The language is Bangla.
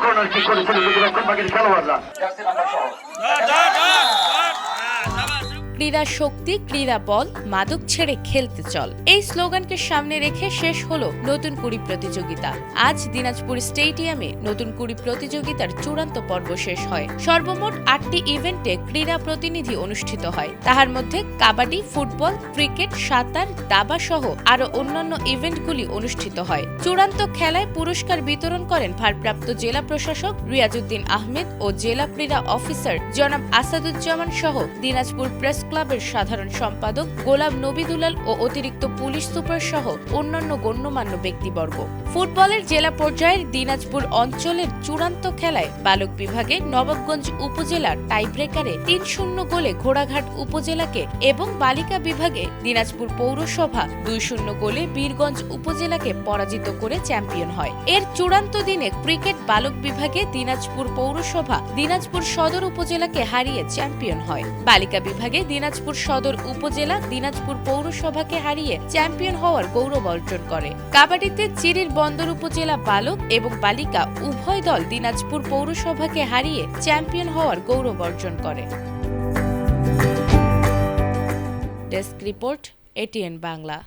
কর্নার কি করেছিল রক্ষণভাগের খেলোয়াড়রা। ক্রীড়া শক্তি, ক্রীড়া বল, মাদক ছেড়ে খেলতে চল, এই স্লোগানকে সামনে রেখে শেষ হলো নতুন কুড়ি প্রতিযোগিতা। আজ দিনাজপুর স্টেডিয়ামে নতুন কুড়ি প্রতিযোগিতার চূড়ান্ত পর্ব শেষ হয়। সর্বমোট 8টি ইভেন্টে ক্রীড়া প্রতিনিধি অনুষ্ঠিত হয়। তাহার মধ্যে কাবাডি, ফুটবল, ক্রিকেট, সাঁতার, দাবা সহ আরো অন্যান্য ইভেন্টগুলি অনুষ্ঠিত হয়। চূড়ান্ত খেলায় পুরস্কার বিতরণ করেন ভারপ্রাপ্ত জেলা প্রশাসক রিয়াজউদ্দিন আহমেদ ও জেলা ক্রীড়া অফিসার জনাব আসাদুজ্জামান সহ দিনাজপুর প্রেস ক্লাবের সাধারণ সম্পাদক গোলাম নবী দুলাল ও অতিরিক্ত পুলিশ সুপার সহ অন্যান্য গণ্যমান্য ব্যক্তিবর্গ। ফুটবলের জেলা পর্যায়ের দিনাজপুর অঞ্চলের চূড়ান্ত খেলায় বালক বিভাগে নবাবগঞ্জ উপজেলা টাইব্রেকারে ৩-০ গোলে ঘোড়াঘাট উপজেলাকে এবং বালিকা বিভাগে দিনাজপুর পৌরসভা ২-০ গোলে বীরগঞ্জ উপজেলাকে পরাজিত করে চ্যাম্পিয়ন হয়। এর চূড়ান্ত দিনে ক্রিকেট বালক বিভাগে দিনাজপুর পৌরসভা দিনাজপুর সদর উপজেলাকে হারিয়ে চ্যাম্পিয়ন হয়। বালিকা বিভাগে দিনাজপুর সদর উপজেলা দিনাজপুর পৌরসভাকে হারিয়ে চ্যাম্পিয়ন হওয়ার গৌরব অর্জন করে। কাবাডিতে চিরির বন্দর উপজেলা বালক এবং বালিকা উভয় দল দিনাজপুর পৌরসভাকে হারিয়ে চ্যাম্পিয়ন হওয়ার গৌরব অর্জন করে। Desk report, ATN Bangla.